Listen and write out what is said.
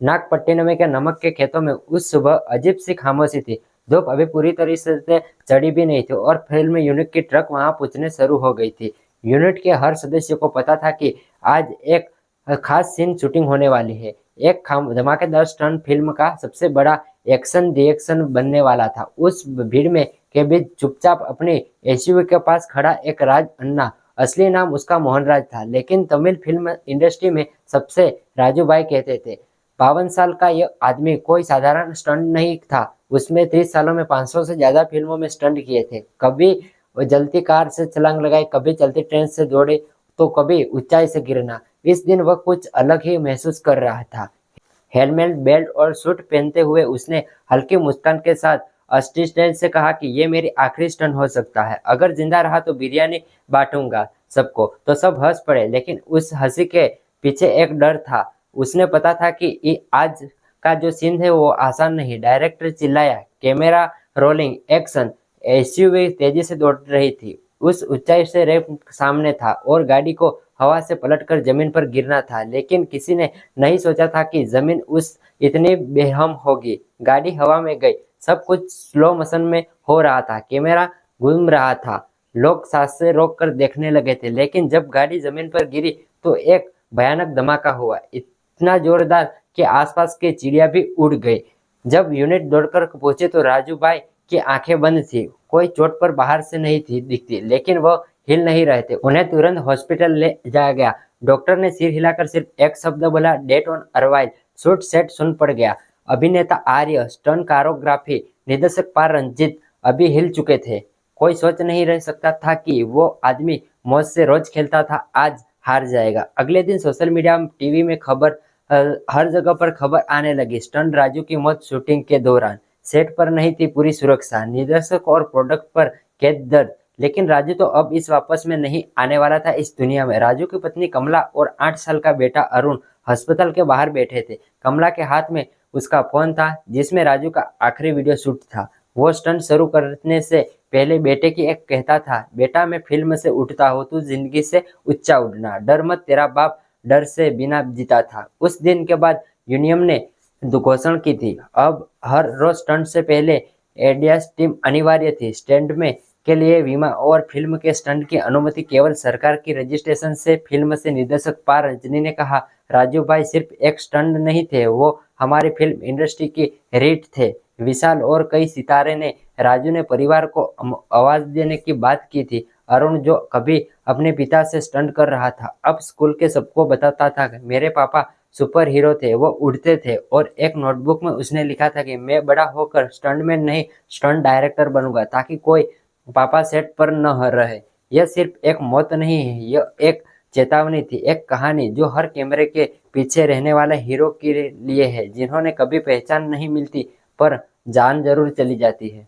नागपट्टिनम के नमक के खेतों में उस सुबह अजीब सी खामोशी थी। धूप अभी पूरी तरह से चढ़ी भी नहीं थी और फिल्म यूनिट की ट्रक वहां पहुंचने शुरू हो गई थी। यूनिट के हर सदस्य को पता था कि आज एक खास सीन शूटिंग होने वाली है। एक धमाकेदार स्टंट फिल्म का सबसे बड़ा एक्शन रिएक्शन बनने वाला था। उस भीड़ में के बीच चुपचाप अपनी एसयूवी के पास खड़ा एक राज अन्ना, असली नाम उसका मोहनराज था, लेकिन तमिल फिल्म इंडस्ट्री में सबसे राजू भाई कहते थे। 52 साल का यह आदमी कोई साधारण स्टंट नहीं था। उसमें 30 सालों में 500 से ज्यादा फिल्मों में स्टंट किए थे। कभी वो जलती कार से छलांग लगाई, कभी चलती ट्रेन से दौड़े, तो कभी ऊंचाई से गिरना। इस दिन वह कुछ अलग ही महसूस कर रहा था। हेलमेट, बेल्ट और सूट पहनते हुए उसने हल्की मुस्कान के साथ असिस्टेंट से कहा कि ये मेरी आखिरी स्टंट हो सकता है। अगर जिंदा रहा तो बिरयानी बांटूंगा सबको। तो सब हंस पड़े, लेकिन उस हंसी के पीछे एक डर था। उसने पता था कि आज का जो सीन है वो आसान नहीं। डायरेक्टर चिल्लाया, कैमरा रोलिंग, एक्शन। एसयूवी तेजी से दौड़ रही थी। उस ऊंचाई से रैंप सामने था और गाड़ी को हवा से पलटकर जमीन पर गिरना था, लेकिन किसी ने नहीं सोचा था कि जमीन उस इतनी बेहम होगी। गाड़ी हवा में गई। सब कुछ स्लो मोशन में हो रहा था। कैमरा घूम रहा था। लोग सांसें रोककर देखने लगे थे, लेकिन जब गाड़ी जमीन पर गिरी तो एक भयानक धमाका हुआ, इतना जोरदार कि आसपास के चिड़िया भी उड़ गई। जब यूनिट दौड़कर पहुंचे तो राजू भाई की आंखें बंद थी। कोई चोट पर बाहर से नहीं थी दिखती, लेकिन वह हिल नहीं रहे थे। उन्हें तुरंत हॉस्पिटल ले जाया गया। डॉक्टर ने सिर हिलाकर सिर्फ एक शब्द बोला, date on arrival. Shoot set सुन पड़ गया। अभिनेता आर्य, स्टंट कोरियोग्राफी निर्देशक पार रंजीत अभी हिल चुके थे। कोई सोच नहीं रह सकता था कि वो आदमी मौत से रोज खेलता था, आज हार जाएगा। अगले दिन सोशल मीडिया, टीवी में खबर, हर जगह पर खबर आने लगी, स्टंट राजू की मौत शूटिंग के दौरान। सेट पर नहीं थी पूरी सुरक्षा, निर्देशक और प्रोडक्ट पर कैद दर्द। लेकिन राजू तो अब इस वापस में नहीं आने वाला था इस दुनिया में। राजू की पत्नी कमला और 8 साल का बेटा अरुण अस्पताल के बाहर बैठे थे। कमला के हाथ में उसका फोन था जिसमें राजू का आखिरी वीडियो शूट था। वो स्टंट शुरू करने से पहले बेटे की एक कहता था, बेटा मैं फिल्म से उठता हूँ, तू जिंदगी से ऊंचा उड़ना, डर मत, तेरा बाप डर से बिना जीता था। उस दिन के बाद यूनियन ने घोषणा की थी, अब हर रोज स्टंट से पहले एडीएस टीम अनिवार्य थी। स्टंट में के लिए बीमा और फिल्म के स्टंट की अनुमति केवल सरकार की रजिस्ट्रेशन से। फिल्म से निर्देशक पार रजनी ने कहा, राजू भाई सिर्फ एक स्टंट नहीं थे, वो हमारी फिल्म इंडस्ट्री की रीढ़ थे। विशाल और कई सितारे ने राजू ने परिवार को आवाज देने की बात की थी। अरुण, जो कभी अपने पिता से स्टंट कर रहा था, अब स्कूल के सबको बताता था मेरे पापा सुपर हीरो थे, वो उड़ते थे। और एक नोटबुक में उसने लिखा था कि मैं बड़ा होकर स्टंटमैन नहीं, स्टंट डायरेक्टर बनूंगा, ताकि कोई पापा सेट पर न रहे। यह सिर्फ एक मौत नहीं है, यह एक चेतावनी थी, एक कहानी जो हर कैमरे के पीछे रहने वाले हीरो के लिए है, जिन्होंने कभी पहचान नहीं मिलती पर जान जरूर चली जाती है।